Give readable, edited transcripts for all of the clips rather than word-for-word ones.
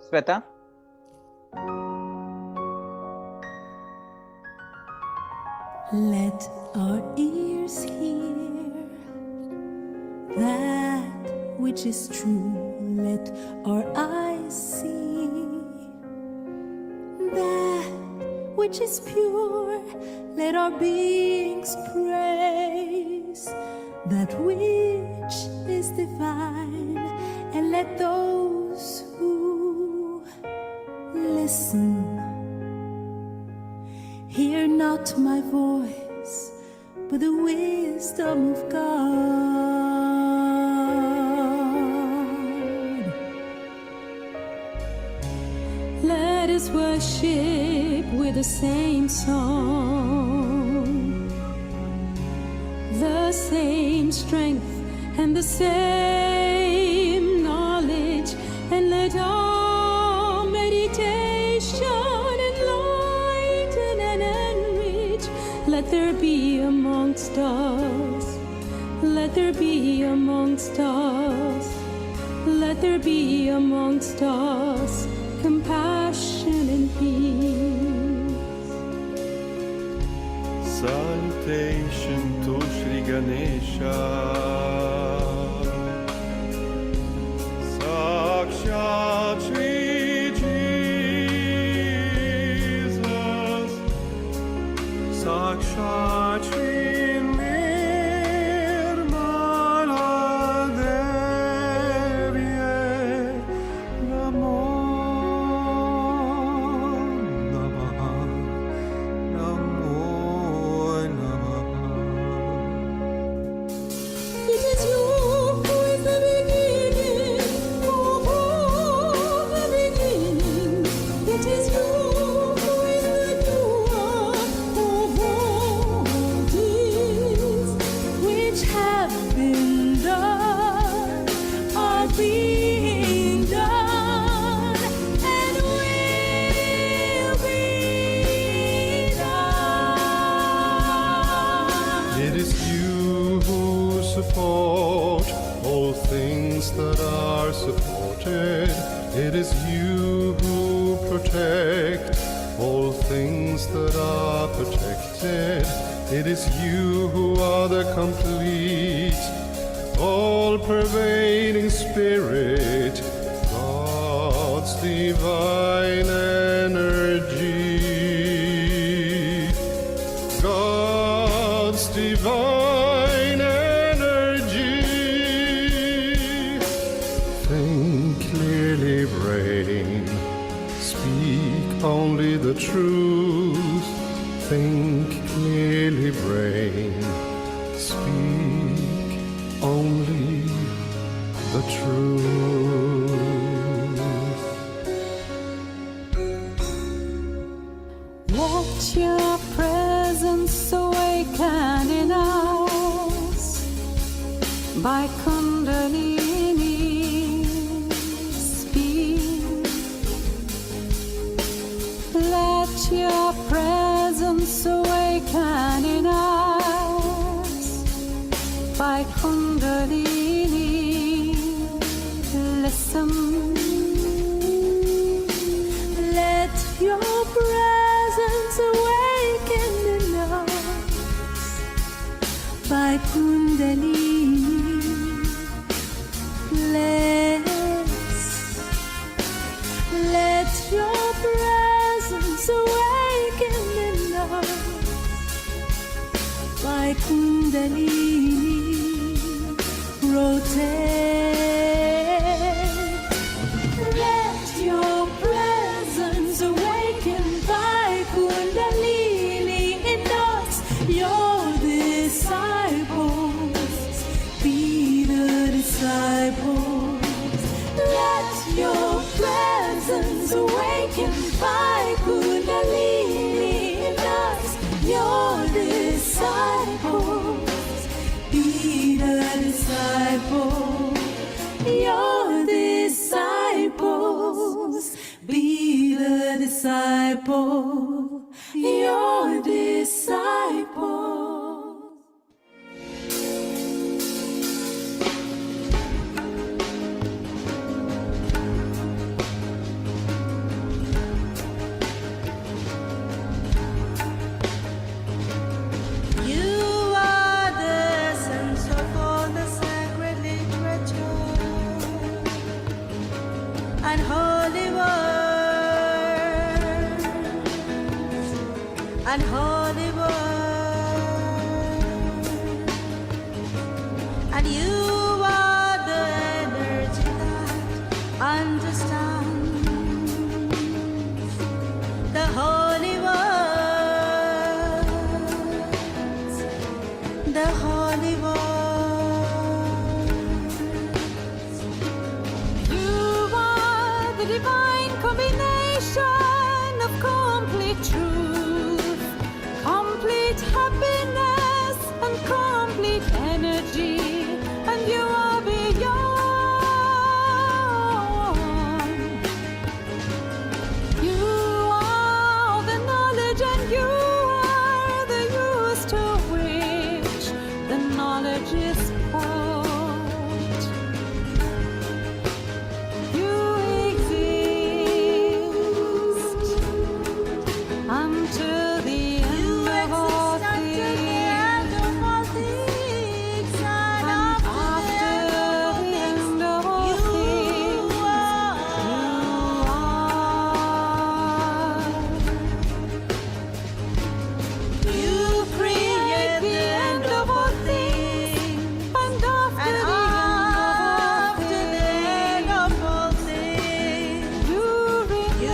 Sveta? Let our ears hear that which is true. Let our eyes see that which is pure. Let our beings praise that which is divine. And let those who listen hear not my voice, but the wisdom of God. Let us worship with the same song, the same strength and the same knowledge, and let our meditation enlighten and enrich. Let there be amongst us, let there be amongst us, let there be amongst us compassion and peace. Salutation to Shri Ganesha. Sakshat Shri Jesus. Sakshat Shri Nirmala Devi Namo Namaha. Namo Namaha. It is you who is the beginning, oh, the beginning. It is you who is the doer of all things which have been done, are being done, and will be done. It is you who support all things that are supported. It is you who protect all things that are protected. It is you who are the complete, all-pervading Spirit, God's divine energy. God's divine energy. Think clearly, brain. Speak only the truth. Think clearly, brain. Speak only the truth. Let your presence awaken in us by Kundalini speak. Let your presence awaken in us by Kundalini. Listen. Let your presence awaken in us by Kundalini. Let your presence awaken in us by Kundalini. Rotate. Let your presence awaken by Kundalini in us, your disciples. Be the disciples. Let your presence awaken by Kundalini in us, your disciples. Be the disciples. Your disciples. Be the disciple. Your disciples. and holy word, and you are the energy that understands the holy words, the holy words. You are the divine combination of complete truth, complete happiness, and complete energy, and you are beyond. You are the knowledge, and you are the use to which the knowledge is put. You exist until the end of all things, and after the end of all things, you create the end of all things, and after the end of all things, you remain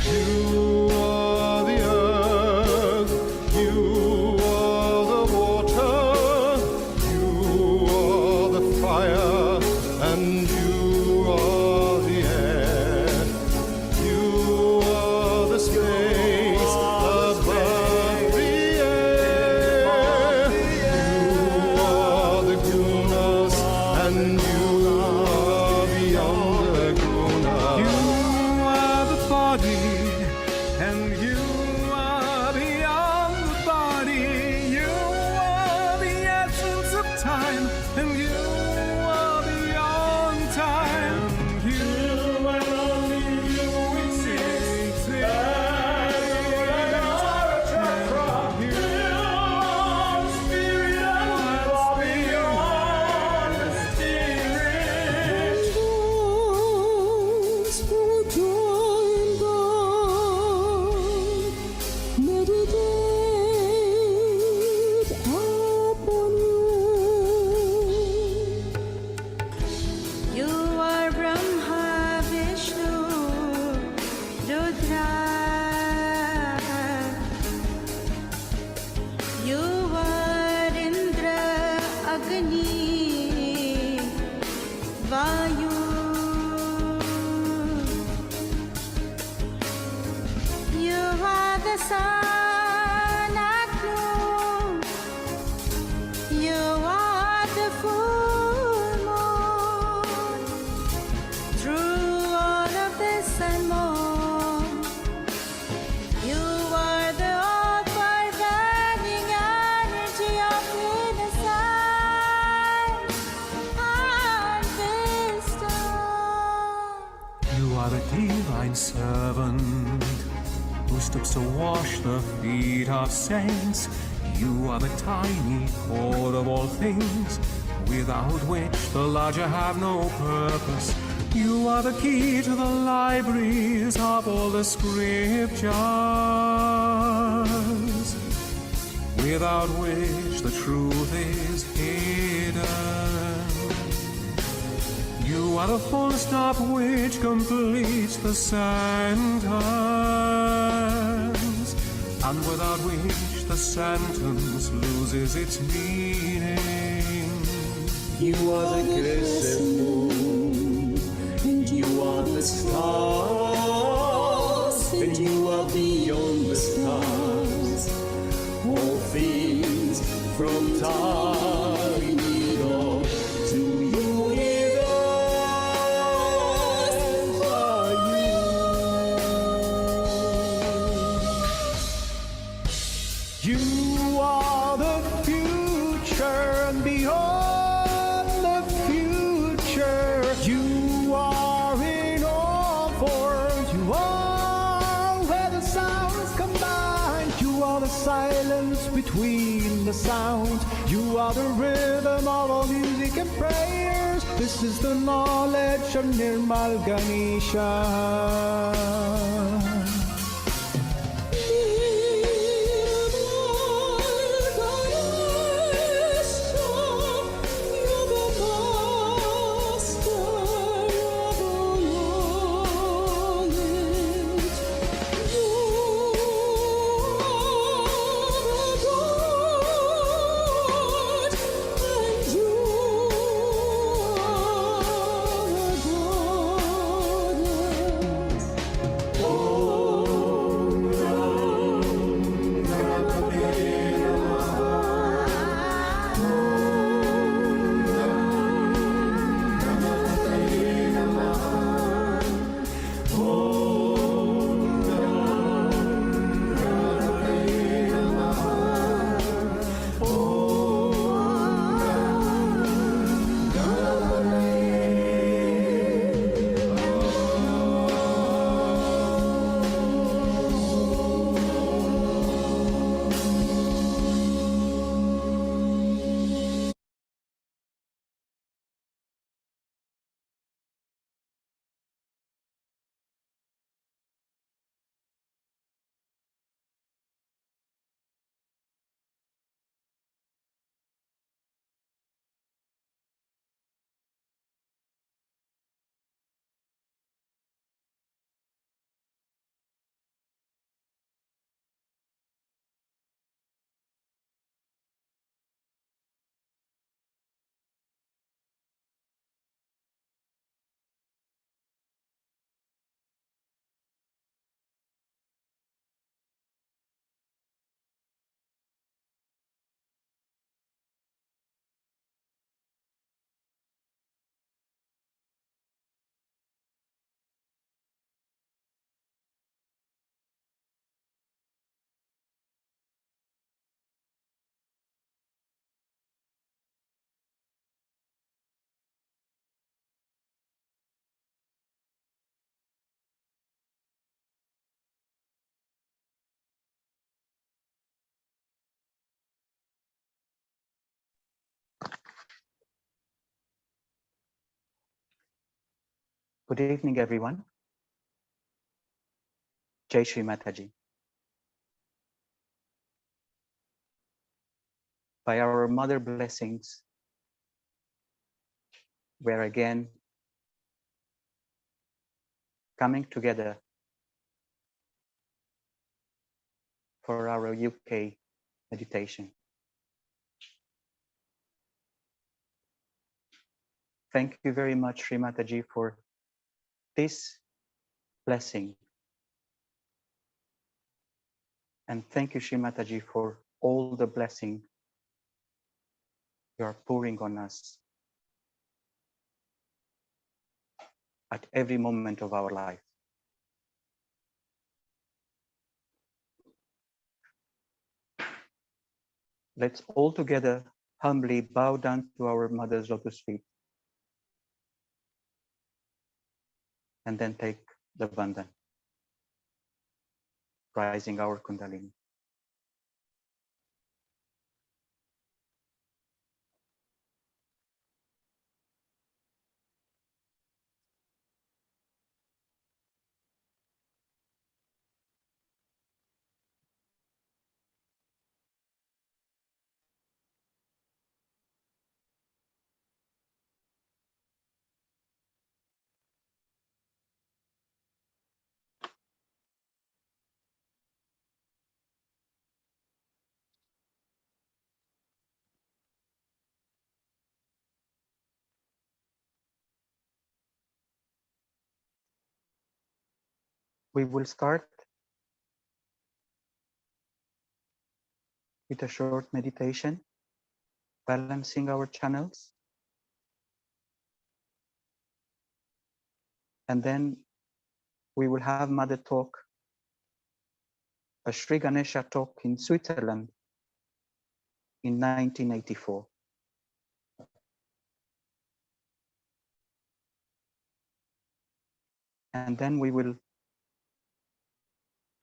You are the earth, you are the water, you are the fire, and you are the air. You are the space above the air. You are the gunas, and you are beyond the gunas. You are the body, and you are beyond the body. You are the essence of time, and you are beyond time. You and only you exist. You are spirit, and what's beyond the spirit. Those who join God meditate upon you. You are Brahma, Vishnu, Rudra. You are Indra, Agni, Vayu. You are the sun and moon. You are the full moon. Through all of this and more, you are the all-pervading energy of innocence and wisdom. You are the divine servant who stoops to wash the feet of saints. You are the tiny core of all things, without which the larger have no purpose. You are the key to the libraries of all the scriptures, without which the truth is hidden. You are the full stop which completes the sentence, and without which the sentence loses its meaning. You are the crescent moon, and you are the stars, and you are beyond the stars. All things from time equal to universe are you. You are the future and beyond the future. You are in all forms. You are where the sounds combine. You are the between the sounds. You are the rhythm of all music and prayers. This is the knowledge of Nirmal Ganesha. Good evening, everyone. Jai Shri Mataji. By our mother blessings, we're again coming together for our UK meditation. Thank you very much, Shri Mataji, for this blessing. And thank you, Shri Mataji, for all the blessing you are pouring on us at every moment of our life. Let's all together humbly bow down to our mother's lotus feet and then take the bandhan, rising our Kundalini. We will start with a short meditation, balancing our channels. And then we will have Mother talk, a Sri Ganesha talk in Switzerland in 1984. And then we will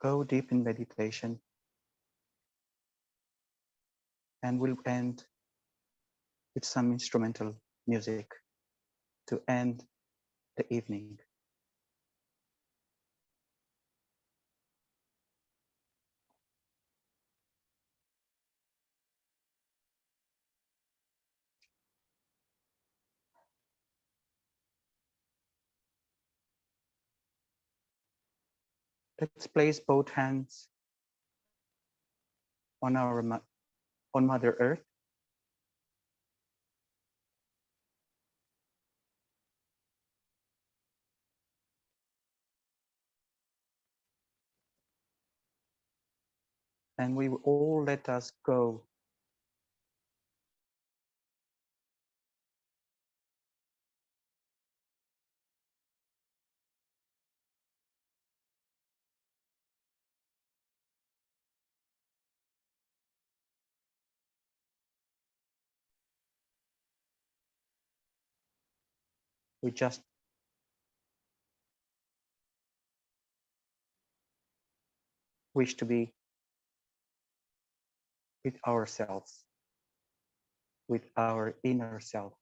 go deep in meditation And we'll end with some instrumental music to end the evening. Let's place both hands on on Mother Earth. And we will all let us go we just wish to be with ourselves, with our inner self.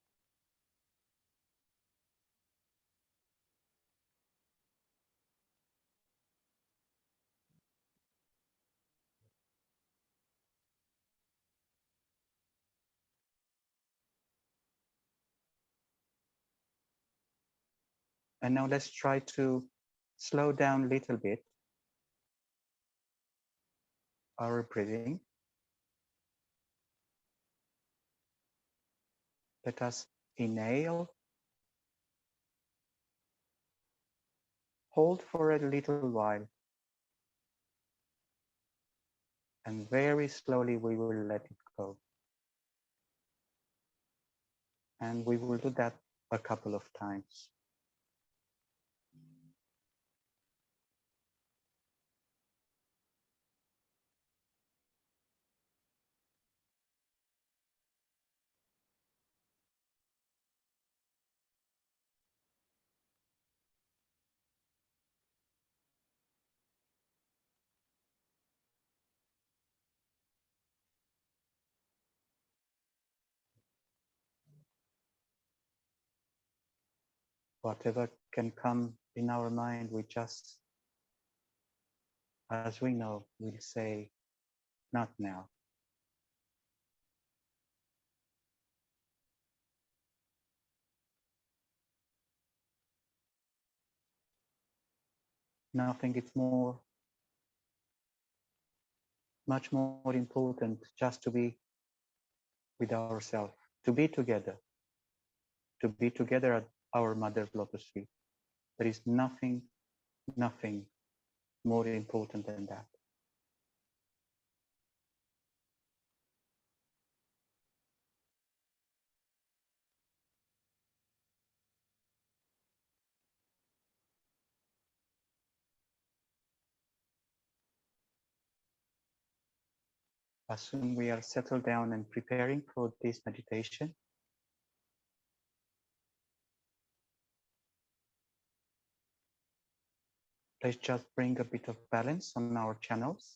And now let's try to slow down a little bit our breathing. Let us inhale, hold for a little while, and very slowly we will let it go. And we will do that a couple of times. Whatever can come in our mind, we just, as we know, we'll say, not now. Nothing is much more important just to be with ourselves, to be together at our Mother's Lotus feet. There is nothing more important than that. As soon we are settled down and preparing for this meditation, let's just bring a bit of balance on our channels.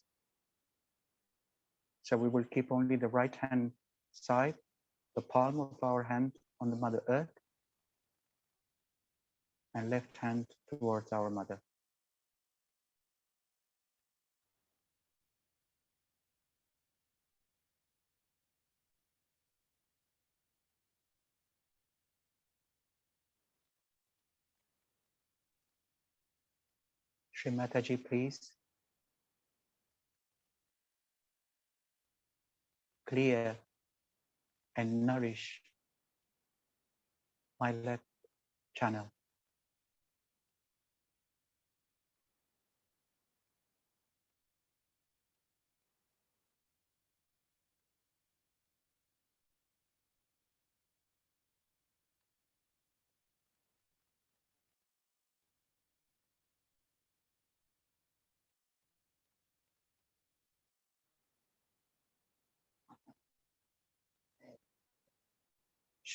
So we will keep only the right hand side, the palm of our hand on the Mother Earth, and left hand towards our Mother. Shri Mataji, please clear and nourish my left channel.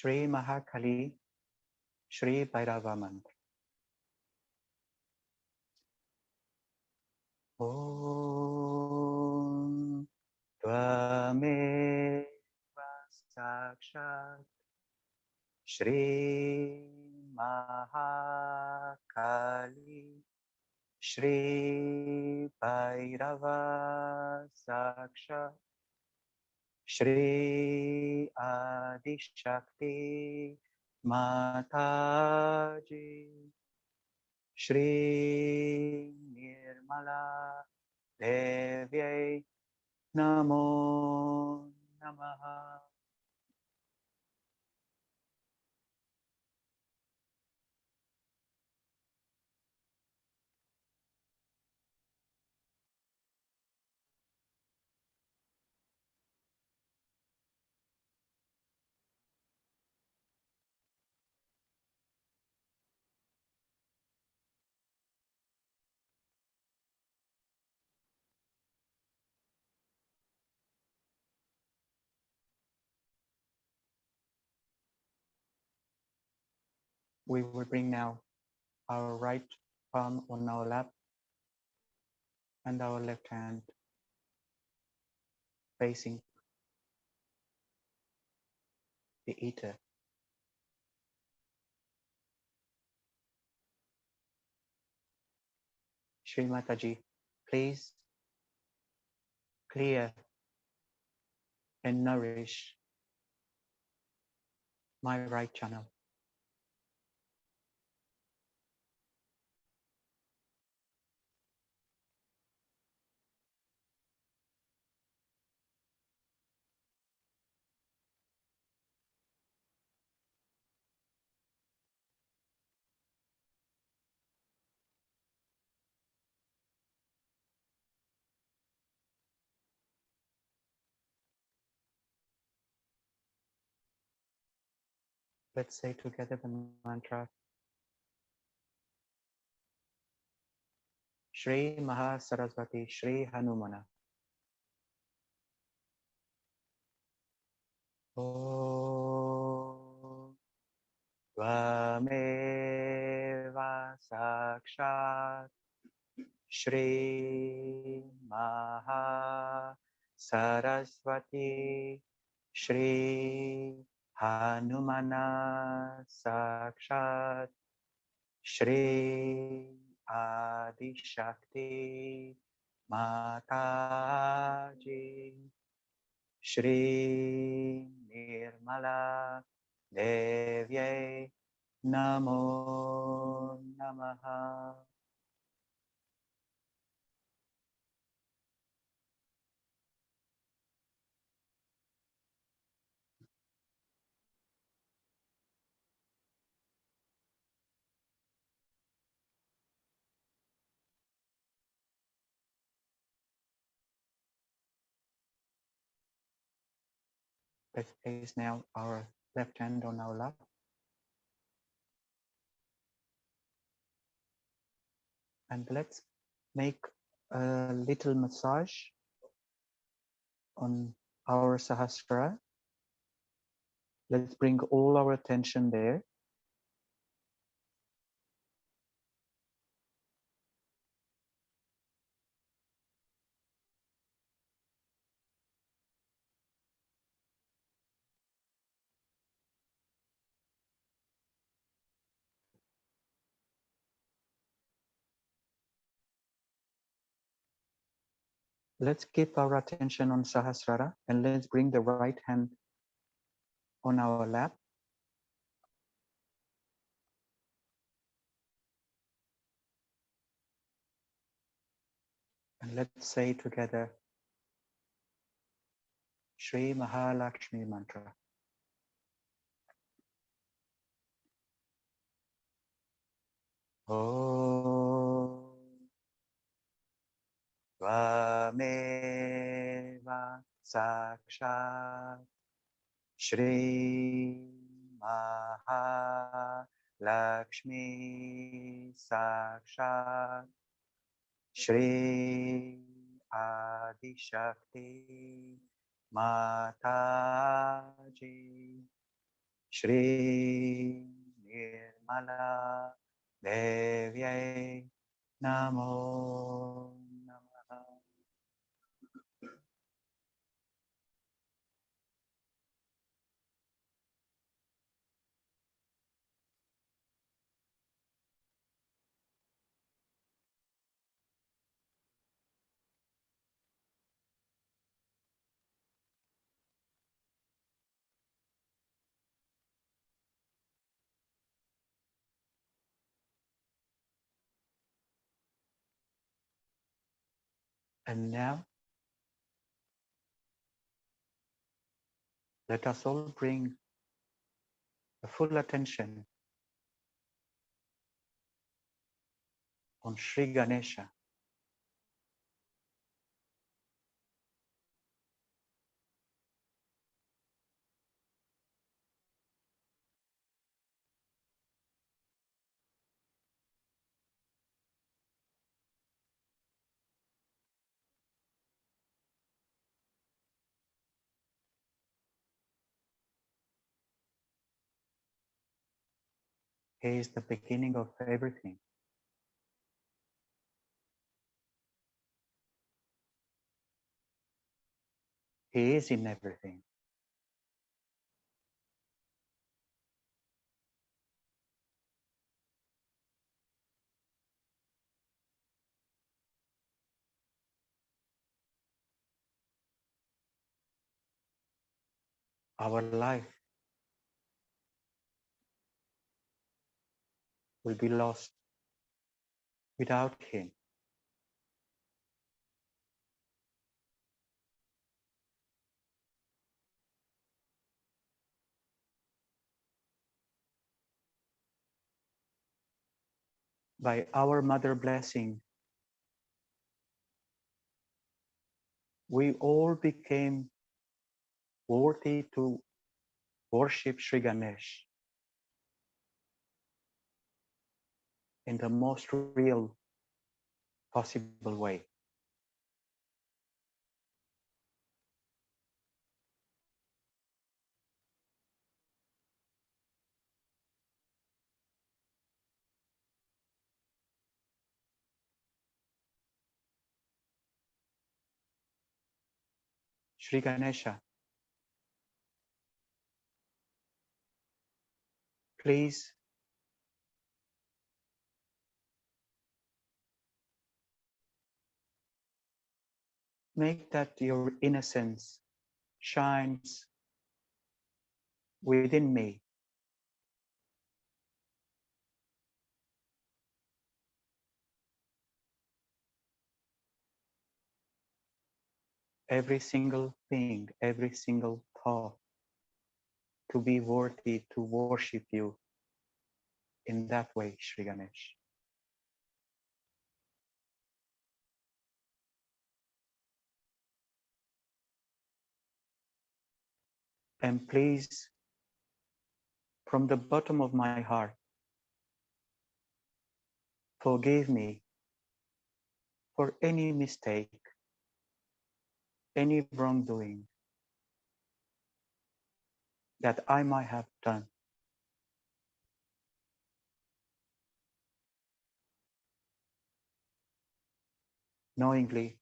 Shri Mahakali, Shri Bhairava Mantra. Om Tvame Shri Mahakali, Shri Bhairava Saksha, Shri Adi Shakti Mataji, Shri Nirmala Devi Namo Namaha. We will bring now our right palm on our lap and our left hand facing the ether. Shri Mataji, please clear and nourish my right channel. Let's say together the mantra. Shri Maha Saraswati Shri Hanumana. Om Tvameva Sakshat Shri Maha Saraswati Shri Hanumana Sakshat Shri Adi Shakti Mataji Shri Nirmala Devye Namo Namaha. Let's place now our left hand on our lap and let's make a little massage on our Sahasrara. Let's bring all our attention there. Let's keep our attention on Sahasrara and let's bring the right hand on our lap. And let's say together Shri Mahalakshmi mantra. Om Tvameva Sakshat Shri Mahalakshmi Sakshat Shri Adi Shakti Mataji Shri Nirmala Devye Namo Namaha. And now, let us all bring a full attention on Sri Ganesha. He is the beginning of everything. He is in everything. Our life will be lost without him. By our mother blessing, we all became worthy to worship Sri Ganesh in the most real possible way. Sri Ganesha, please make that your innocence shines within me. Every single thing, every single thought to be worthy to worship you in that way, Sri Ganesh. And please, from the bottom of my heart, forgive me for any mistake, any wrongdoing that I might have done. Knowingly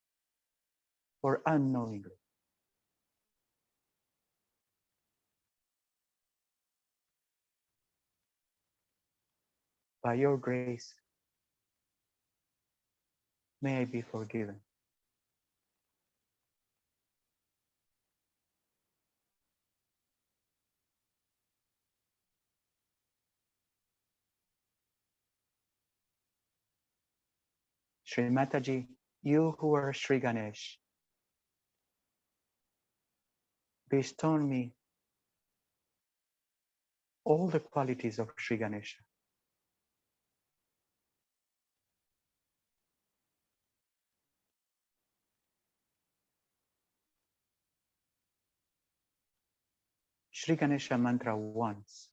or unknowingly. By your grace, may I be forgiven. Sri Mataji, you who are Sri Ganesh, bestow on me all the qualities of Sri Ganesha. Sri Ganesha mantra once.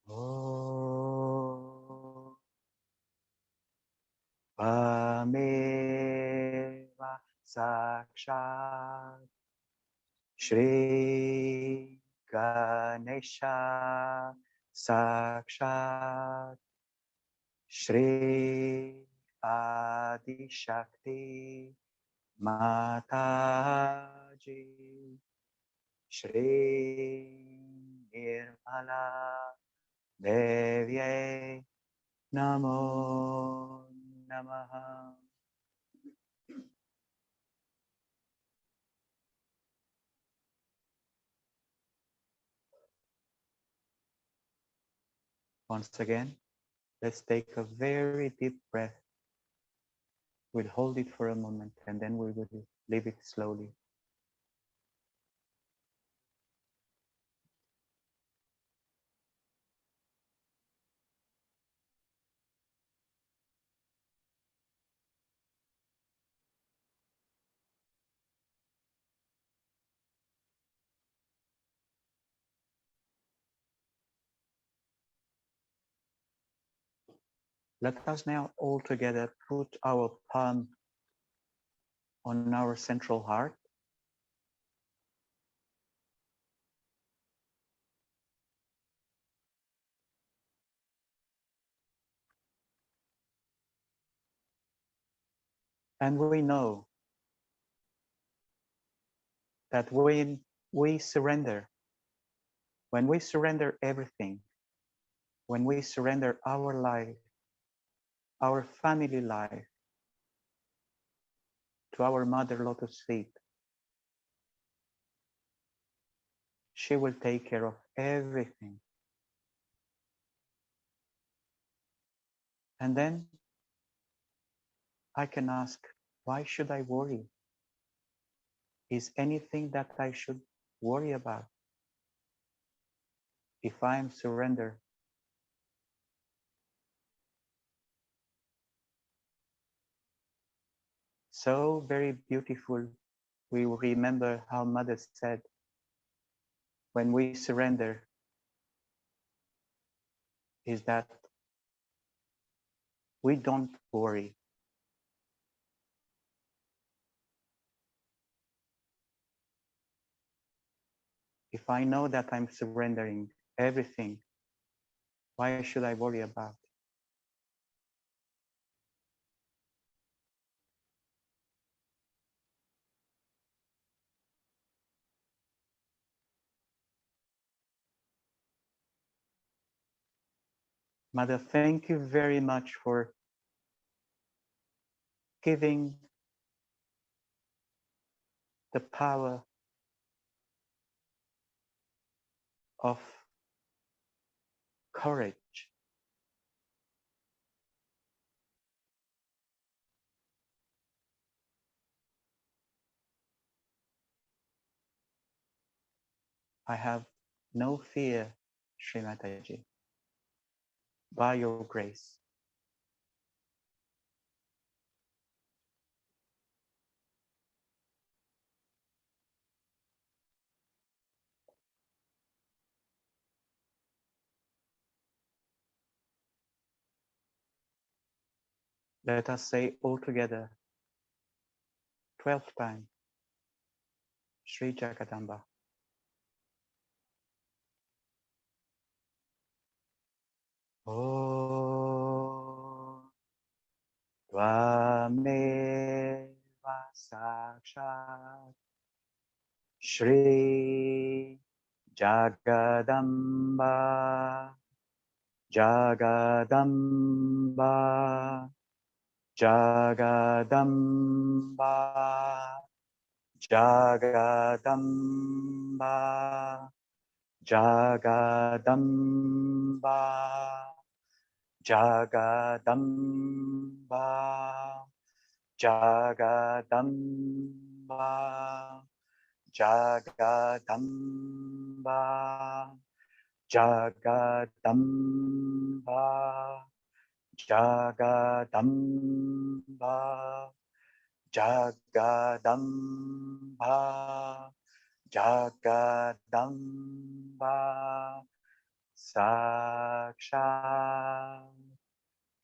Om Tvameva Sakshat Shri Ganesha Sakshat Shri Adi Shakti Mataji Shri Nirmala Devye Namo Namaha. Once again, Let's take a very deep breath. We'll hold it for a moment and then we will leave it slowly. Let us now all together put our palm on our central heart. And we know that when we surrender everything, when we surrender our life, our family life to our Mother Lotus feet, she will take care of everything. And then I can ask, why should I worry? Is anything that I should worry about? If I am surrendered, so very beautiful. We remember how Mother said, when we surrender, is that we don't worry. If I know that I'm surrendering everything, why should I worry about? Mother, thank you very much for giving the power of courage. I have no fear, Sri Mataji, by your grace. Let us say all together, 12 times, Sri Jagadamba. Oh, Tvameva Sakshat Shri Jagadamba, Jagadamba, Jagadamba, Jagadamba, Jagadamba, Jagadamba, Jagadamba, Jagadamba, Jagadamba, Jagadamba, Jagadamba, Jagadamba, Sakshat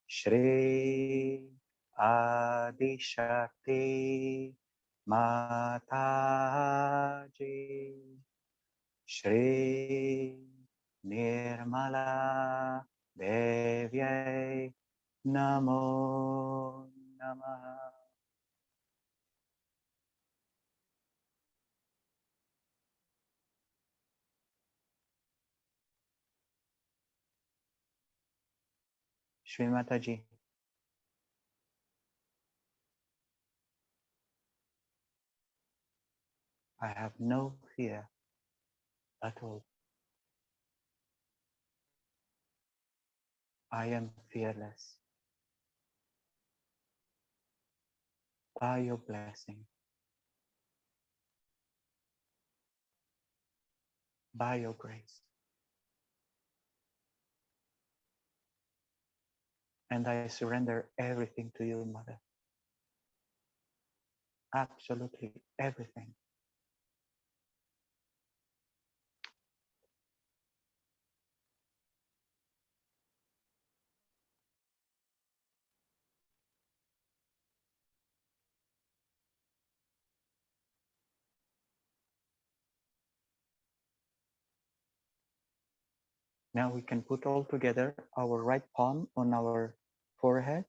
Shri Adishakti Mataji Shri Nirmala Devyai Namo Namaha. Shri Mataji, I have no fear at all. I am fearless. By your blessing, by your grace. And I surrender everything to you, Mother. Absolutely everything. Now we can put all together our right palm on our forehead.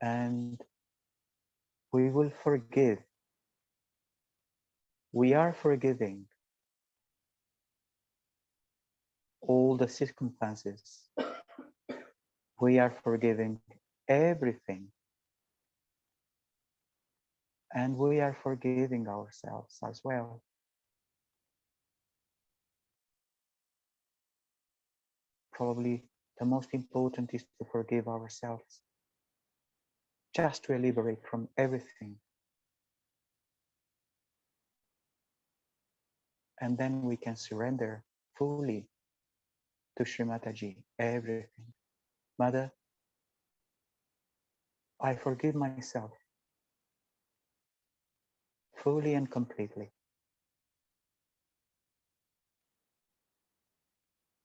And we will forgive. We are forgiving all the circumstances. We are forgiving everything. And we are forgiving ourselves as well. Probably the most important is to forgive ourselves, just to liberate from everything. And then we can surrender fully to Sri Mataji everything. Mother, I forgive myself fully and completely.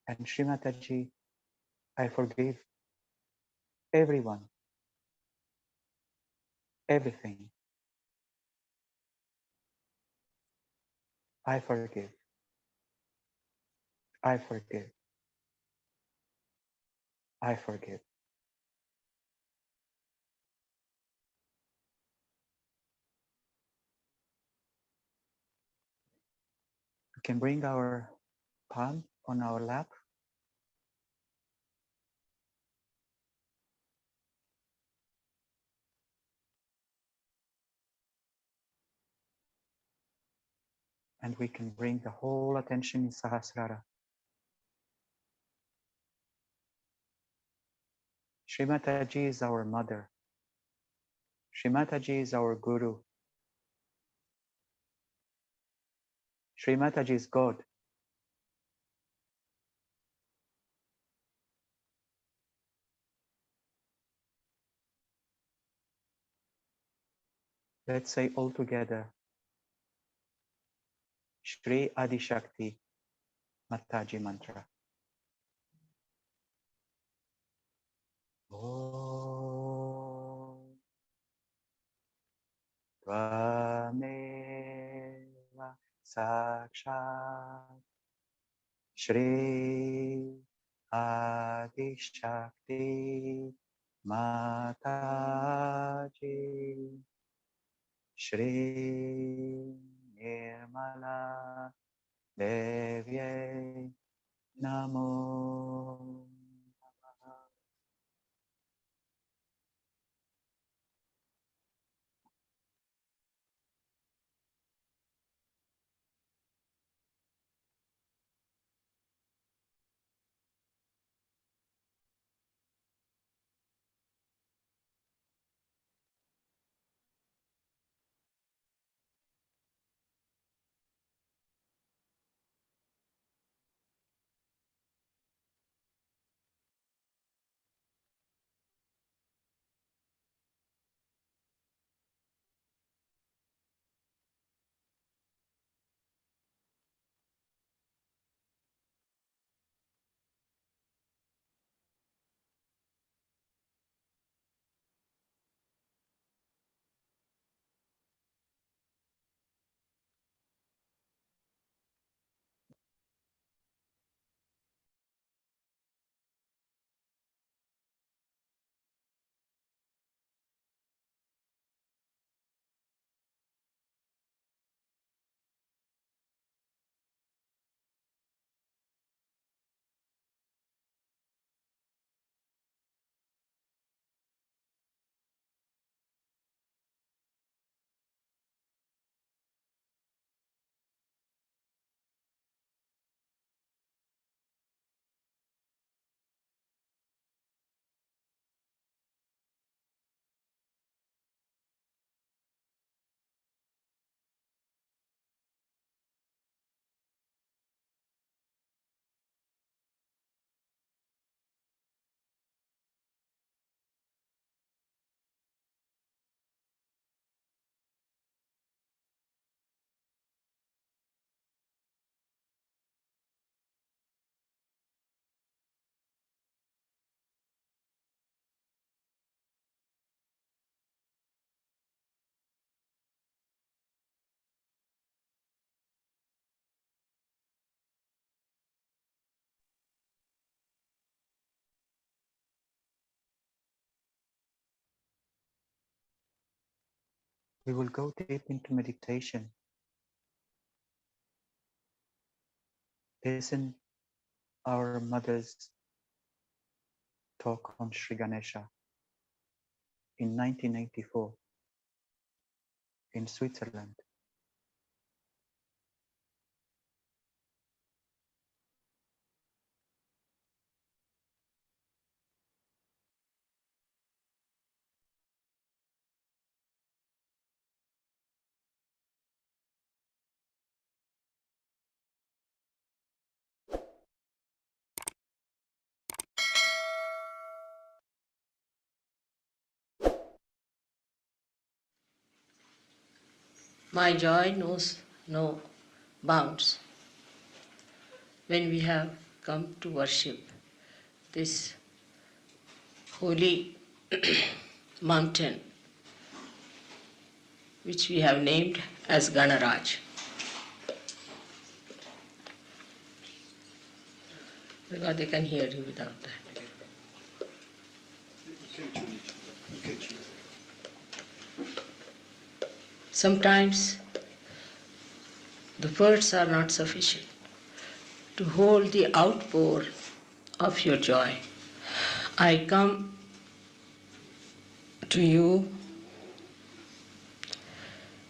And Sri Mataji, I forgive everyone, everything. I forgive. I forgive. I forgive. We can bring our palm on our lap. And we can bring the whole attention in Sahasrara. Sri Mataji is our mother. Sri Mataji is our guru. Sri Mataji is God. Let's say all together, Shri Adi Shakti Mataji Mantra. Om Tvameva Sakshat Shri Adi Shakti Mataji Shri Nirmala Devye Namo. we will go deep into meditation. Listen our mother's talk on Sri Ganesha in 1984 in Switzerland. My joy knows no bounds when we have come to worship this holy mountain which we have named as Ganaraj. Because they can hear you without that. Sometimes the words are not sufficient to hold the outpour of your joy. I come to you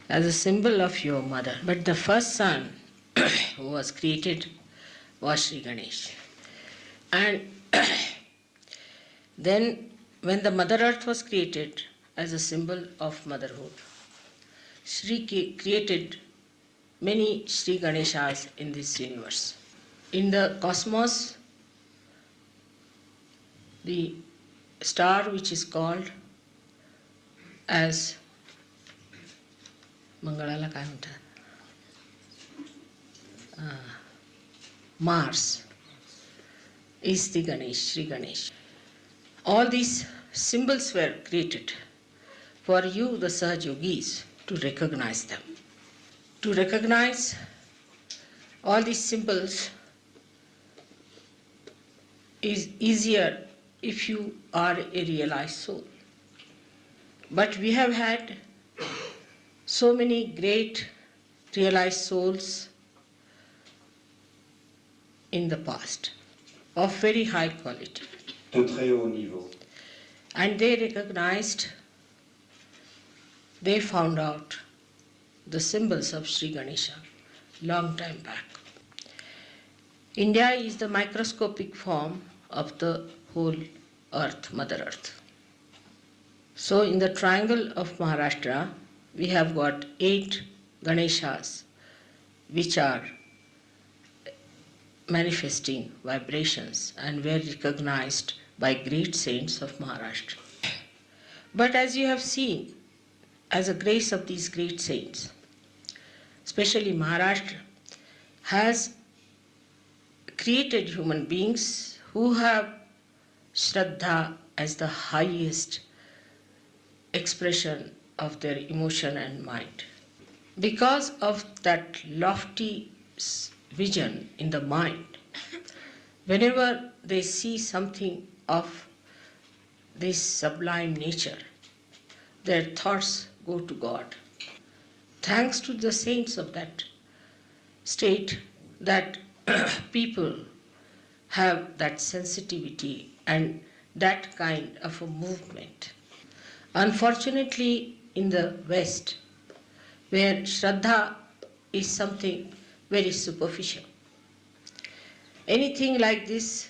as a symbol of your mother. But the first son who was created was Sri Ganesh. And then when the Mother Earth was created as a symbol of motherhood, Sri created many Sri Ganeshas in this universe. In the cosmos, the star which is called as Mangalala काय म्हणतात? Mars is the Ganesh, Sri Ganesh. All these symbols were created for you, the Sahaj Yogis, to recognize them. To recognize all these symbols is easier if you are a realized soul. But we have had so many great realized souls in the past of very high quality. De très haut niveau. And they recognized, they found out the symbols of Sri Ganesha long time back. India is the microscopic form of the whole earth, Mother Earth. So in the triangle of Maharashtra, we have got 8 Ganeshas which are manifesting vibrations and were recognized by great saints of Maharashtra. But as you have seen, as a grace of these great saints, especially Maharashtra has created human beings who have Shraddha as the highest expression of their emotion and mind. Because of that lofty vision in the mind, whenever they see something of this sublime nature, their thoughts go to God. Thanks to the saints of that state, that people have that sensitivity and that kind of a movement. Unfortunately, in the West, where Shraddha is something very superficial, anything like this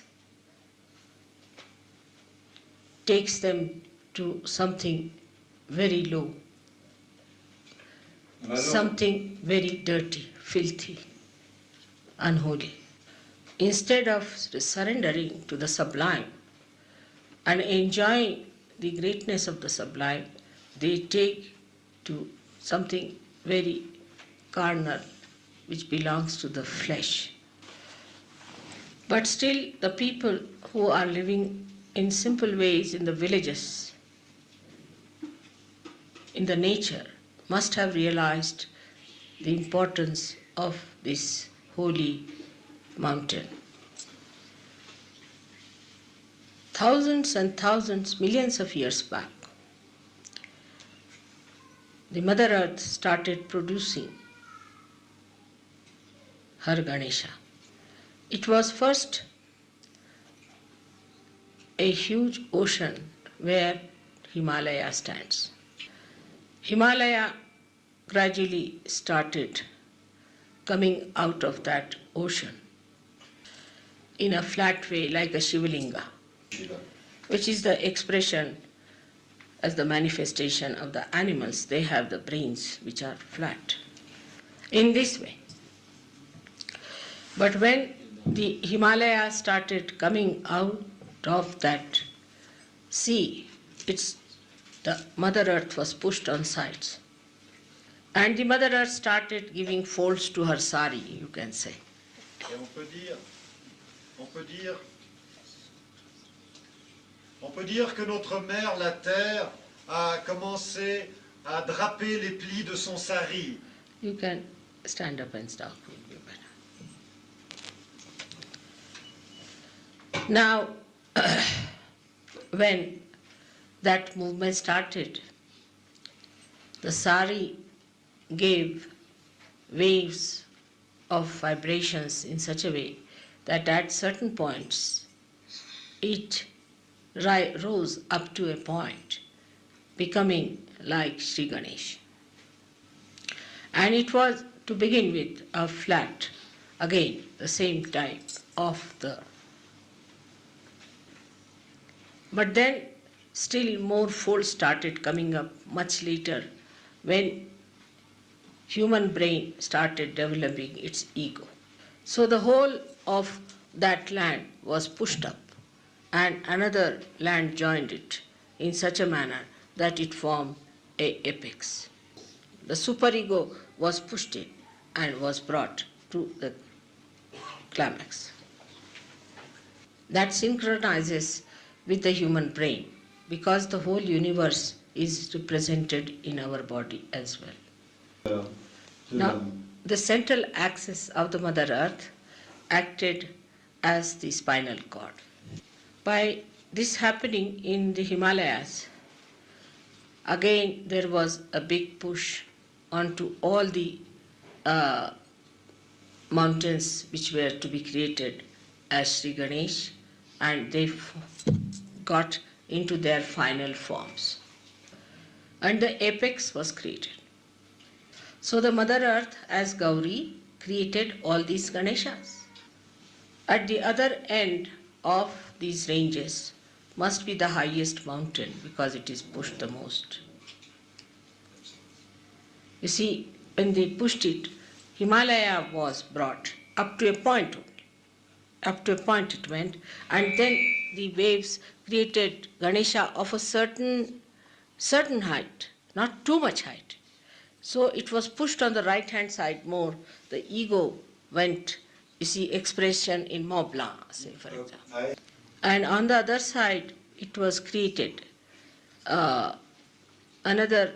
takes them to something very low, something very dirty, filthy, unholy. Instead of surrendering to the sublime and enjoying the greatness of the sublime, they take to something very carnal, which belongs to the flesh. But still, the people who are living in simple ways in the villages, in the nature, must have realized the importance of this holy mountain. Thousands and thousands, millions of years back, the Mother Earth started producing her Ganesha. It was first a huge ocean where Himalaya stands. Himalaya gradually started coming out of that ocean in a flat way like a Shivalinga, which is the expression as the manifestation of the animals. They have the brains which are flat in this way. But when the Himalaya started coming out of that sea, the Mother Earth was pushed on sides. And the Mother Earth started giving folds to her sari, you can say. Et on peut dire que notre mère, la Terre, a commencé à draper les plis de son sari. You can stand up and stop, would be better. Now, when that movement started, the sari gave waves of vibrations in such a way that at certain points it rose up to a point, becoming like Sri Ganesh. And it was, to begin with, a flat, again, the same type of the. But then still more folds started coming up much later when human brain started developing its ego. So the whole of that land was pushed up and another land joined it in such a manner that it formed an apex. The superego was pushed in and was brought to the climax. That synchronizes with the human brain because the whole universe is represented in our body as well. Now, the central axis of the Mother Earth acted as the spinal cord. By this happening in the Himalayas, again there was a big push onto all the mountains which were to be created as Sri Ganesh, and they got into their final forms. And the apex was created. So the Mother Earth as Gauri created all these Ganeshas. At the other end of these ranges must be the highest mountain because it is pushed the most. You see, when they pushed it, Himalaya was brought up to a point only. Up to a point it went, and then the waves created Ganesha of a certain height, not too much height. So it was pushed on the right hand side more. The ego went, you see, expression in Mont Blanc, say for example. And on the other side, it was created another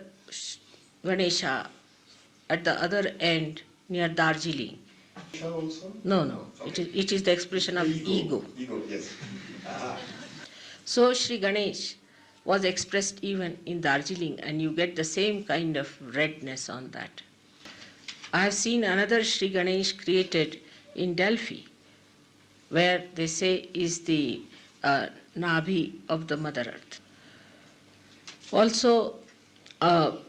Ganesha at the other end near Darjeeling. No. It is the expression of ego. Ego, yes. So Sri Ganesh was expressed even in Darjeeling, and you get the same kind of redness on that. I have seen another Sri Ganesh created in Delphi, where they say is the Nabhi of the Mother Earth. Also,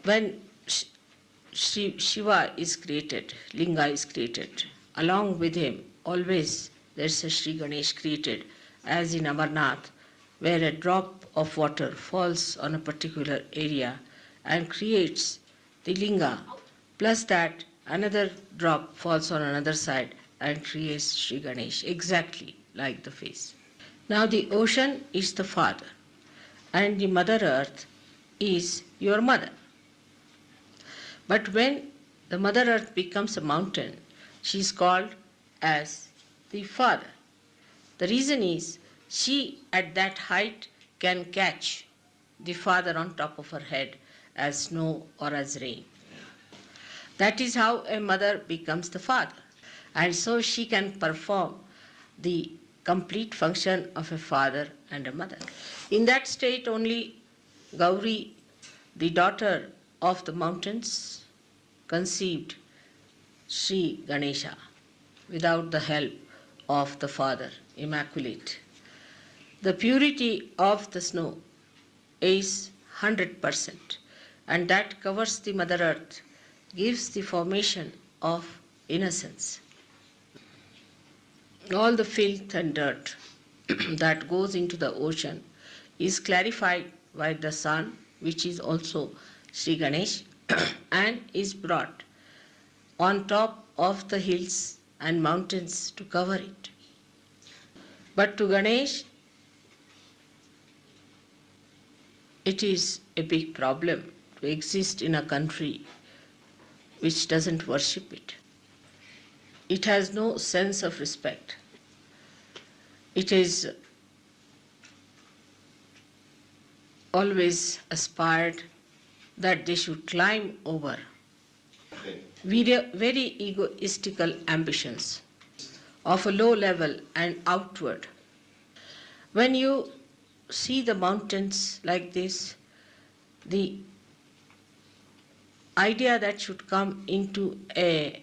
when Shiva is created, Linga is created, along with him always there's a Sri Ganesh created, as in Amarnath, where a drop of water falls on a particular area and creates the Linga, plus that another drop falls on another side and creates Sri Ganesh, exactly like the face. Now the ocean is the father and the Mother Earth is your mother. But when the Mother Earth becomes a mountain, she is called as the father. The reason is she at that height can catch the father on top of her head as snow or as rain. That is how a mother becomes the father. And so she can perform the complete function of a father and a mother. In that state only Gauri, the daughter of the mountains conceived Sri Ganesha without the help of the Father Immaculate. The purity of the snow is 100%, and that covers the Mother Earth, gives the formation of innocence. All the filth and dirt that goes into the ocean is clarified by the sun, which is also Sri Ganesh, and is brought on top of the hills and mountains to cover it. But to Ganesh, it is a big problem to exist in a country which doesn't worship it. It has no sense of respect. It is always aspired that they should climb over very egoistical ambitions of a low level and outward. When you see the mountains like this, the idea that should come into a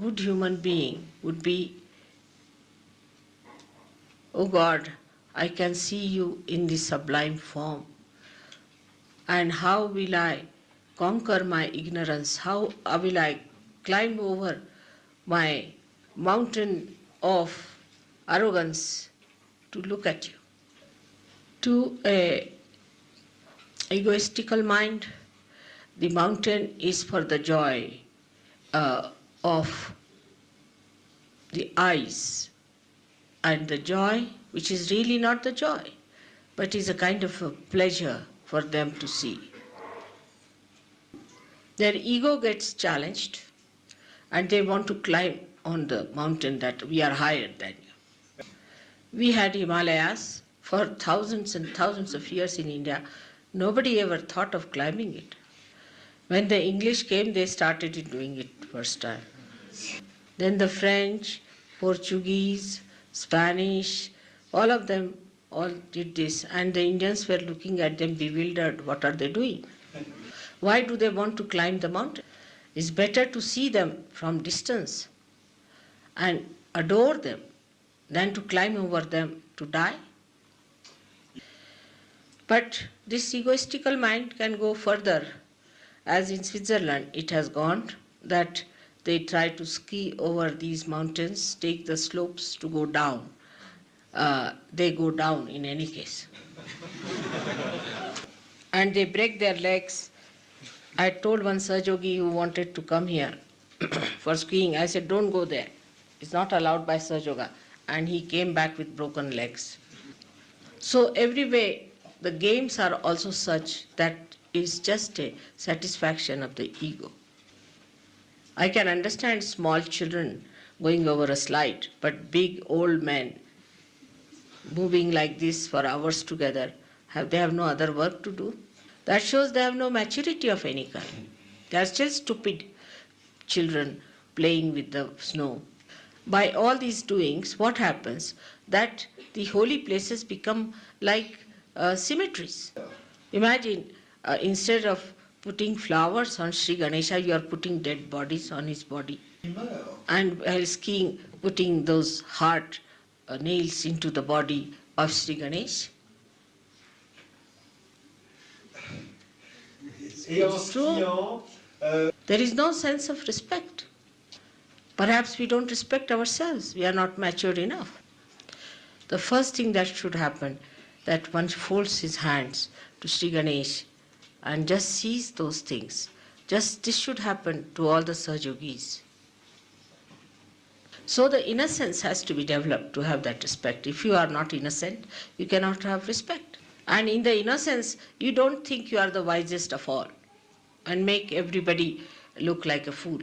good human being would be, oh God, I can see you in this sublime form. And how will I conquer my ignorance? How will I climb over my mountain of arrogance to look at you? To a egoistical mind, the mountain is for the joy of the eyes, and the joy which is really not the joy, but is a kind of a pleasure for them to see. Their ego gets challenged and they want to climb on the mountain that we are higher than you. We had Himalayas for thousands and thousands of years in India. Nobody ever thought of climbing it. When the English came, they started doing it first time. Then the French, Portuguese, Spanish, all of them all did this, and the Indians were looking at them bewildered. What are they doing? Why do they want to climb the mountain? It's better to see them from distance and adore them than to climb over them to die. But this egoistical mind can go further, as in Switzerland it has gone, that they try to ski over these mountains, take the slopes to go down. They go down in any case. And they break their legs. I told one Sahajogi who wanted to come here for skiing, I said, don't go there. It's not allowed by Sahajoga. And he came back with broken legs. So every way, the games are also such that is just a satisfaction of the ego. I can understand small children going over a slide, but big old men moving like this for hours together, they have no other work to do. That shows they have no maturity of any kind. They are still stupid children playing with the snow. By all these doings, what happens? That the holy places become like cemeteries. Imagine, instead of putting flowers on Sri Ganesha, you are putting dead bodies on his body. And while skiing, putting those hard nails into the body of Sri Ganesh. True. There is no sense of respect. Perhaps we don't respect ourselves. We are not mature enough. The first thing that should happen, that one folds his hands to Sri Ganesh and just sees those things. Just this should happen to all the Sahajogis. So the innocence has to be developed to have that respect. If you are not innocent, you cannot have respect. And in the innocence, you don't think you are the wisest of all and make everybody look like a fool.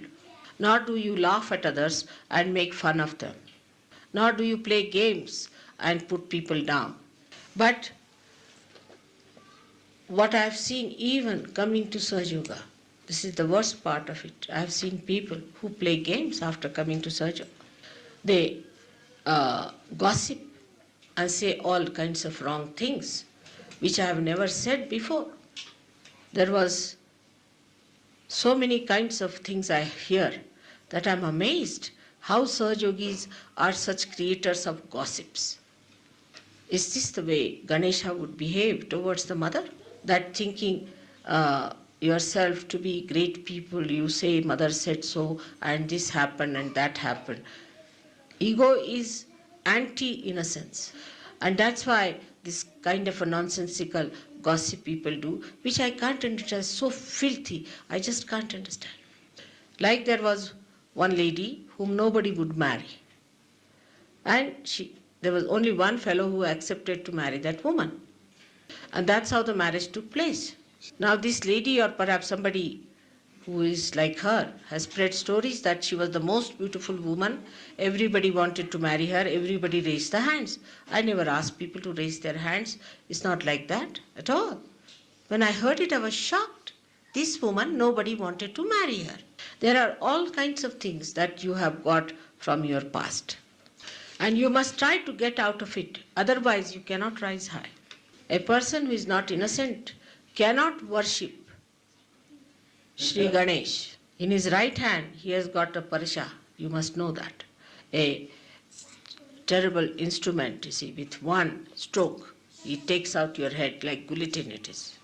Nor do you laugh at others and make fun of them. Nor do you play games and put people down. But what I have seen even coming to Sahaja, this is the worst part of it. I have seen people who play games after coming to Sahaja. They gossip and say all kinds of wrong things, which I have never said before. There was So many kinds of things I hear that I'm amazed how Sahajogis are such creators of gossips. Is this the way Ganesha would behave towards the mother? That thinking yourself to be great people, you say mother said so and this happened and that happened. Ego is anti-innocence. And that's why this kind of a nonsensical gossip people do, which I can't understand, so filthy, I just can't understand. Like there was one lady whom nobody would marry. And there was only one fellow who accepted to marry that woman. And that's how the marriage took place. Now this lady, or perhaps somebody who is like her, has spread stories that she was the most beautiful woman. Everybody wanted to marry her. Everybody raised their hands. I never asked people to raise their hands. It's not like that at all. When I heard it, I was shocked. This woman, nobody wanted to marry her. There are all kinds of things that you have got from your past. And you must try to get out of it. Otherwise, you cannot rise high. A person who is not innocent cannot worship Sri Ganesh. In his right hand, he has got a parsha. You must know that. A terrible instrument, you see, with one stroke, he takes out your head like guillotine it is.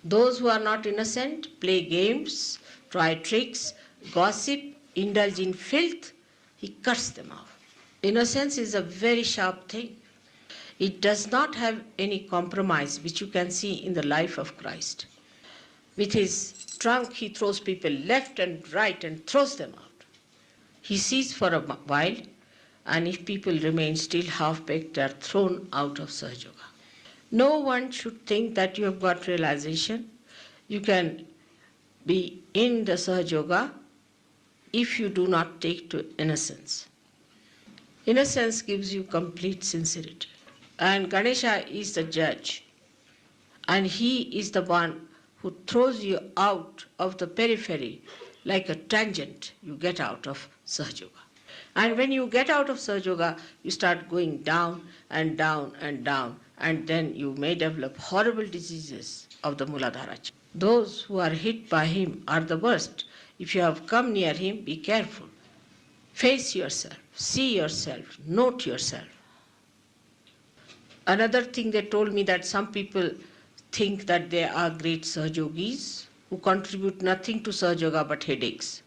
Those who are not innocent play games, try tricks, gossip, indulge in filth. He cuts them off. Innocence is a very sharp thing. It does not have any compromise, which you can see in the life of Christ. With his trunk, he throws people left and right and throws them out. He sees for a while, and if people remain still half-baked, they are thrown out of Sahaja Yoga. No one should think that you have got realization. You can be in the Sahaja Yoga if you do not take to innocence. Innocence gives you complete sincerity. And Ganesha is the judge. And he is the one who throws you out of the periphery like a tangent. You get out of Sahaja Yoga. And when you get out of Sahaja Yoga, you start going down and down and down. And then you may develop horrible diseases of the Muladhara. Those who are hit by him are the worst. If you have come near him, be careful. Face yourself, see yourself, note yourself. Another thing they told me that some people think that they are great Sahajogis who contribute nothing to Sahaja Yoga but headaches.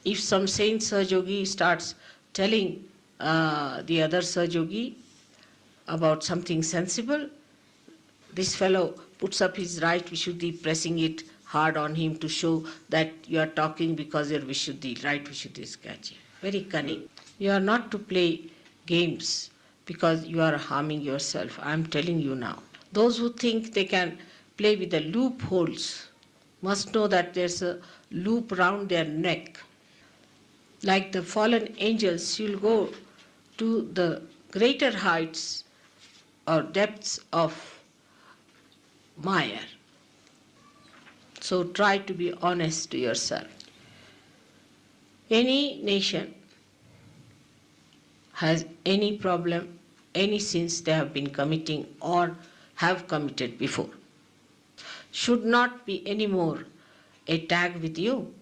If some saint Sahajogi starts telling the other Sahajogi about something sensible, this fellow puts up his right Vishuddhi, pressing it hard on him to show that you are talking because your Vishuddhi, right Vishuddhi is catchy. Very cunning. You are not to play games because you are harming yourself. I am telling you now. Those who think they can play with the loopholes must know that there's a loop round their neck. Like the fallen angels, you'll go to the greater heights or depths of Maya. So try to be honest to yourself. Any nation has any problem, any sins they have been committing or have committed before, should not be anymore a tag with you.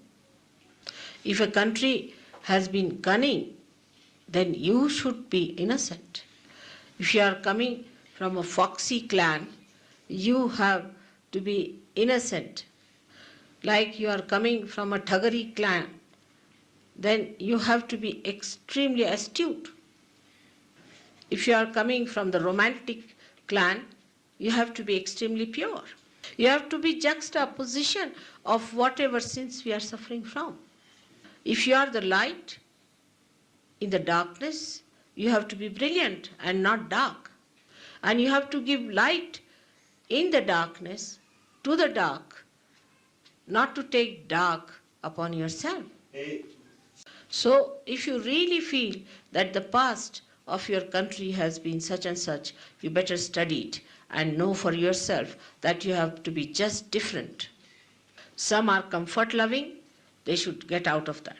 If a country has been cunning, then you should be innocent. If you are coming from a foxy clan, you have to be innocent. Like you are coming from a Thagari clan, then you have to be extremely astute. If you are coming from the romantic clan, you have to be extremely pure. You have to be juxtaposition of whatever sins we are suffering from. If you are the light in the darkness, you have to be brilliant and not dark. And you have to give light in the darkness to the dark, not to take dark upon yourself. So if you really feel that the past of your country has been such and such, you better study it and know for yourself that you have to be just different. Some are comfort loving, they should get out of that.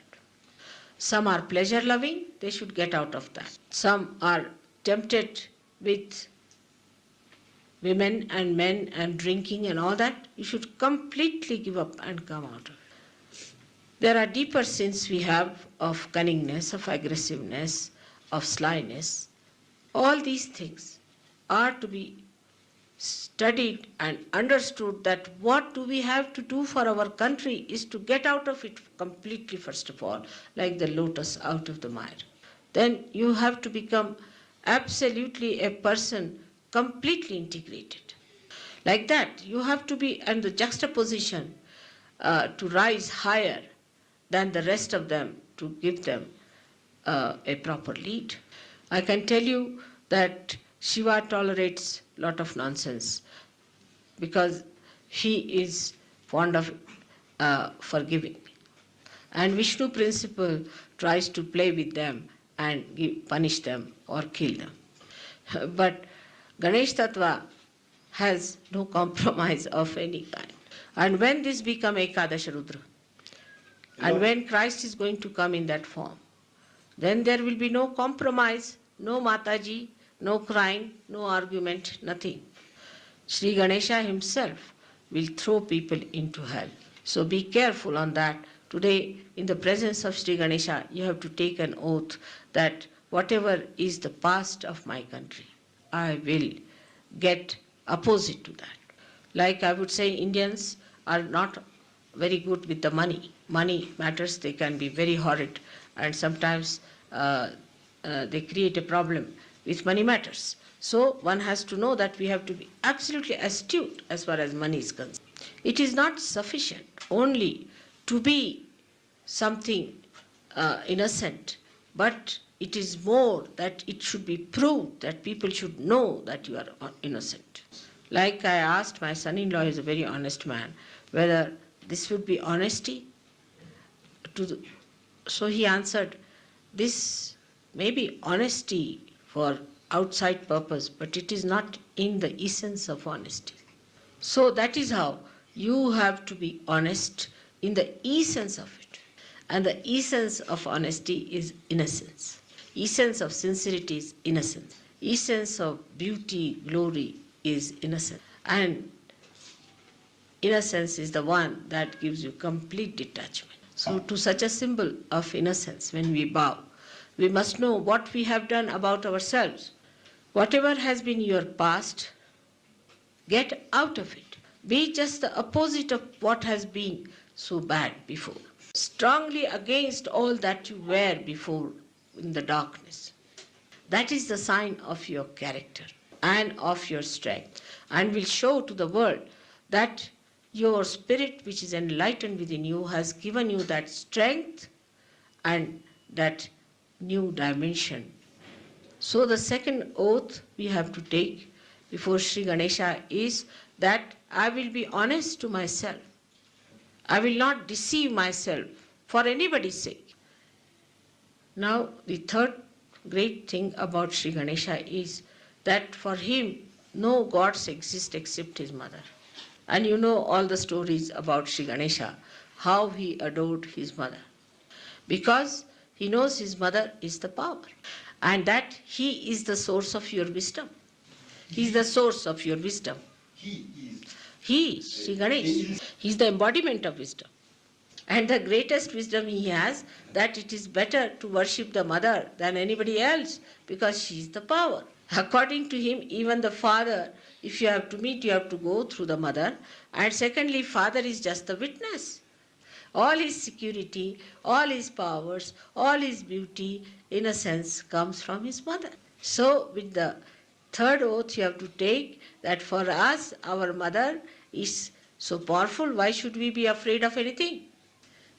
Some are pleasure loving, they should get out of that. Some are tempted with women and men and drinking and all that, you should completely give up and come out of it. There are deeper sins we have of cunningness, of aggressiveness, of slyness. All these things are to be studied and understood, that what do we have to do for our country is to get out of it completely, first of all, like the lotus out of the mire. Then you have to become absolutely a person completely integrated. Like that, you have to be in the juxtaposition to rise higher than the rest of them, to give them a proper lead. I can tell you that Shiva tolerates a lot of nonsense because he is fond of forgiving. And Vishnu principle tries to play with them and punish them or kill them. But Ganesh Tattva has no compromise of any kind. And when this become Ekadasha Rudra, and when Christ is going to come in that form, then there will be no compromise, no Mataji, no crying, no argument, nothing. Sri Ganesha himself will throw people into hell. So be careful on that. Today, in the presence of Sri Ganesha, you have to take an oath that whatever is the past of my country, I will get opposite to that. Like I would say, Indians are not very good with the money. Money matters, they can be very horrid, and sometimes they create a problem with money matters. So one has to know that we have to be absolutely astute as far as money is concerned. It is not sufficient only to be something innocent, but it is more that it should be proved, that people should know that you are innocent. Like I asked my son-in-law, he is a very honest man, whether this would be honesty. So he answered, this may be honesty for outside purpose, but it is not in the essence of honesty. So that is how you have to be honest in the essence of it. And the essence of honesty is innocence. Essence of sincerity is innocence. Essence of beauty, glory is innocence. And innocence is the one that gives you complete detachment. So to such a symbol of innocence, when we bow, we must know what we have done about ourselves. Whatever has been your past, get out of it. Be just the opposite of what has been so bad before. Strongly against all that you were before in the darkness. That is the sign of your character and of your strength, and will show to the world that your spirit, which is enlightened within you, has given you that strength and that new dimension. So the second oath we have to take before Sri Ganesha is that I will be honest to myself. I will not deceive myself for anybody's sake. Now the third great thing about Sri Ganesha is that for him no gods exist except his mother. And you know all the stories about Sri Ganesha, how he adored his mother. Because he knows his mother is the power, and that he is the source of your wisdom. He is the source of your wisdom. He, Sri Ganesha, he is the embodiment of wisdom. And the greatest wisdom he has, that it is better to worship the mother than anybody else, because she is the power. According to him, even the father, if you have to meet, you have to go through the mother. And secondly, father is just the witness. All his security, all his powers, all his beauty, in a sense, comes from his mother. So with the third oath you have to take, that for us, our mother is so powerful, why should we be afraid of anything?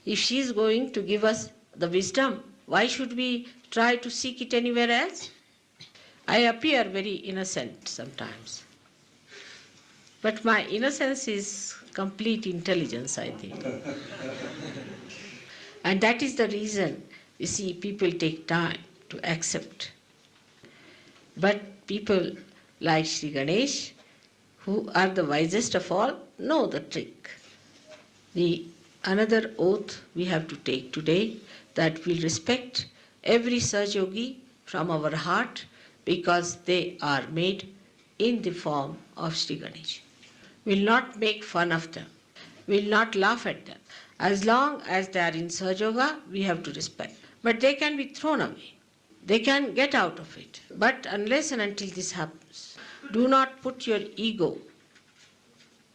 If she is going to give us the wisdom, why should we try to seek it anywhere else? I appear very innocent sometimes. But my innocence is complete intelligence, I think. And that is the reason, you see, people take time to accept. But people like Sri Ganesh, who are the wisest of all, know the trick. The another oath we have to take today, that we'll respect every Sahaja Yogi from our heart, because they are made in the form of Sri Ganesha. We'll not make fun of them. We'll not laugh at them. As long as they are in Sahajoga, we have to respect. But they can be thrown away. They can get out of it. But unless and until this happens, do not put your ego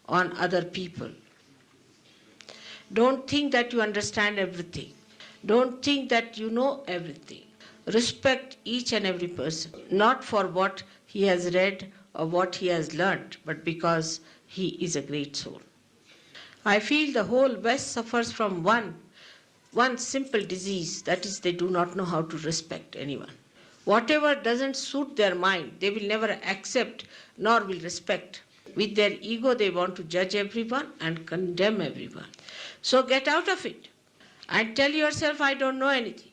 on other people. Don't think that you understand everything. Don't think that you know everything. Respect each and every person, not for what he has read or what he has learnt, but because he is a great soul. I feel the whole West suffers from one simple disease, that is, they do not know how to respect anyone. Whatever doesn't suit their mind, they will never accept nor will respect. With their ego, they want to judge everyone and condemn everyone. So get out of it and tell yourself, I don't know anything.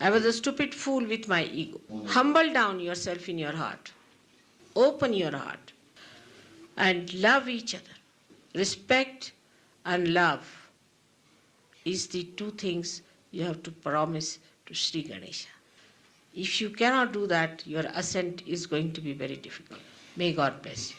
I was a stupid fool with my ego. Humble down yourself in your heart. Open your heart and love each other. Respect and love is the two things you have to promise to Sri Ganesha. If you cannot do that, your ascent is going to be very difficult. May God bless you.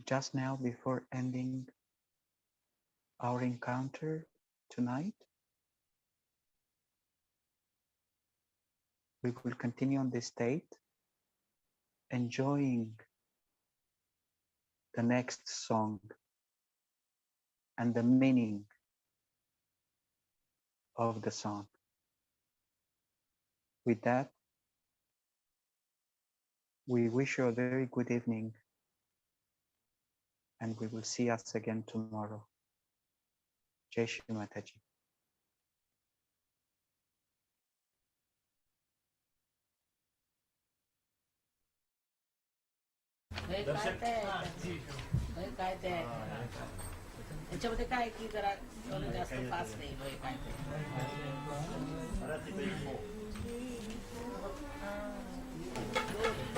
Just now, before ending our encounter tonight, we will continue on this state, enjoying the next song and the meaning of the song. With that, we wish you a very good evening, and we will see us again tomorrow. Jai Shri Mataji. याच्यामध्ये काय की जरा जास्त fast नाही होय काय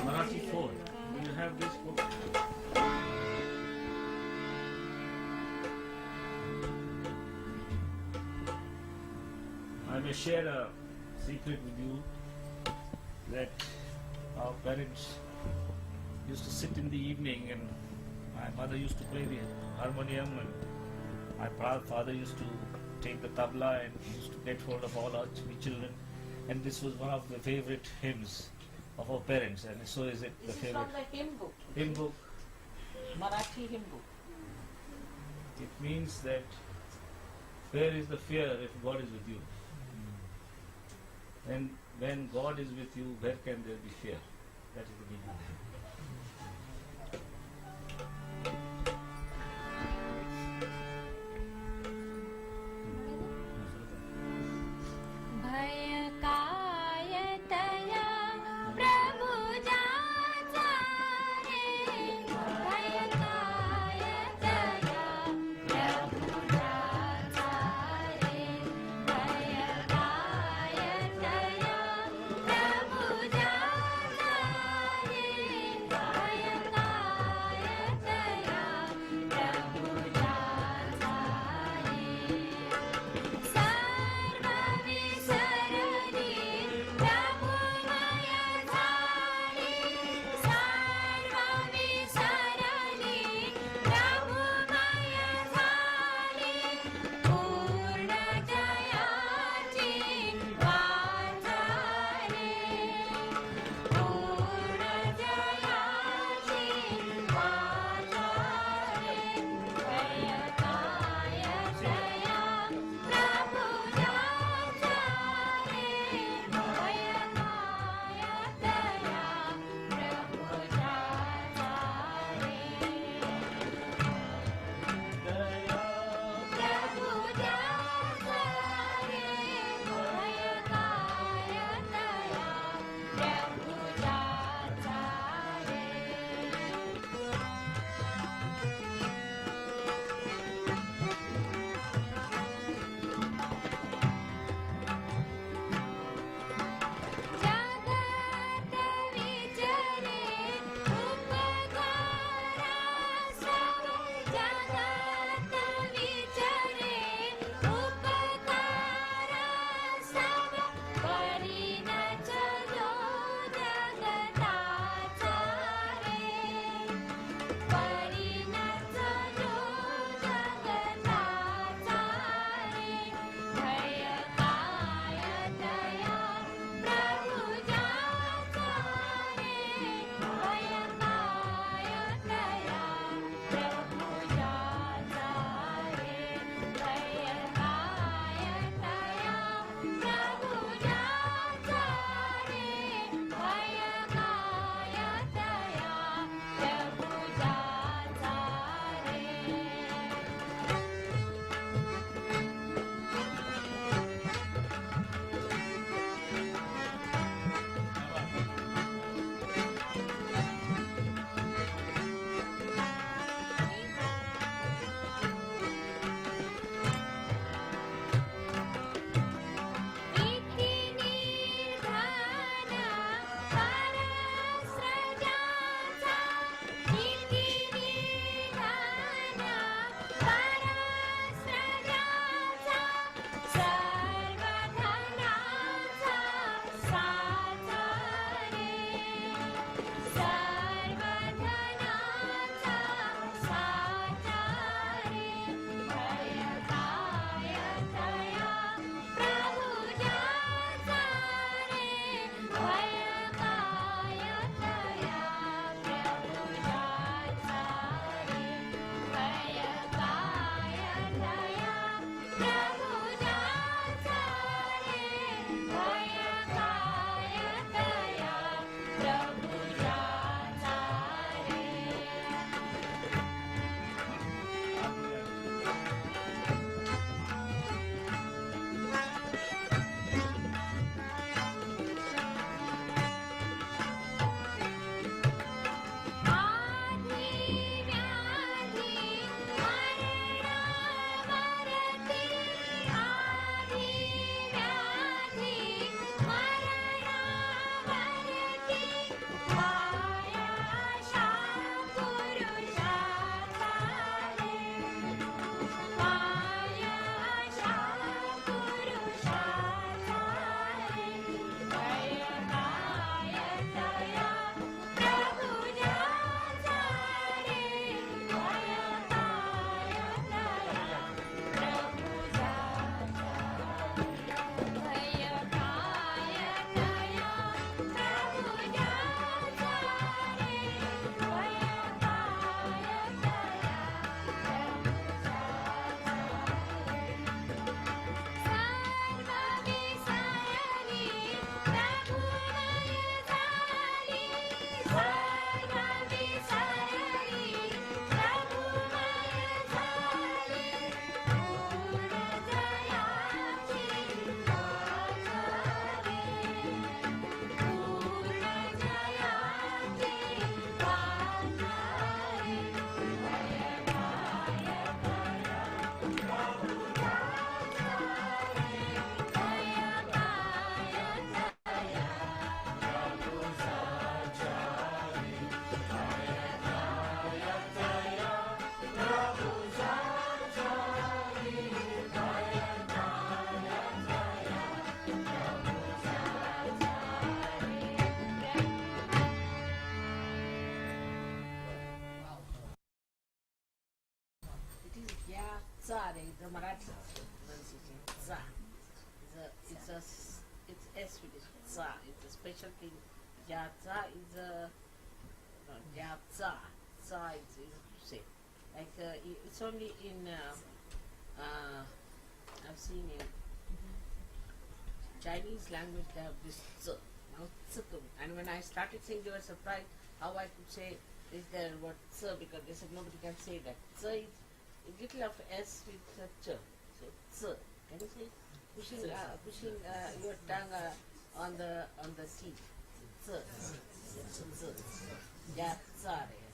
Marathi 4. Do you have this book? I may share a secret with you that our parents used to sit in the evening and my mother used to play the harmonium and my father used to take the tabla and used to get hold of all our children, and this was one of the favorite hymns of our parents, and so is it the favorite. It's from the hymn book. Hymn book. Marathi hymn book. It means that where is the fear if God is with you? And when God is with you, where can there be fear? That is the meaning. the Marathi pronunciation. Za. It's a Swedish. Za. It's a special thing. Jatsa is a Jatsa. Za is to say. Like it's only in I've seen in Chinese language they have this z. Now z. And when I started saying, they were surprised how I could say is there word z, because they said nobody can say that. Z is a little of s with a ch. So z. Can you say? Pushing your tongue on the teeth. Z. Z. Yeah, sorry.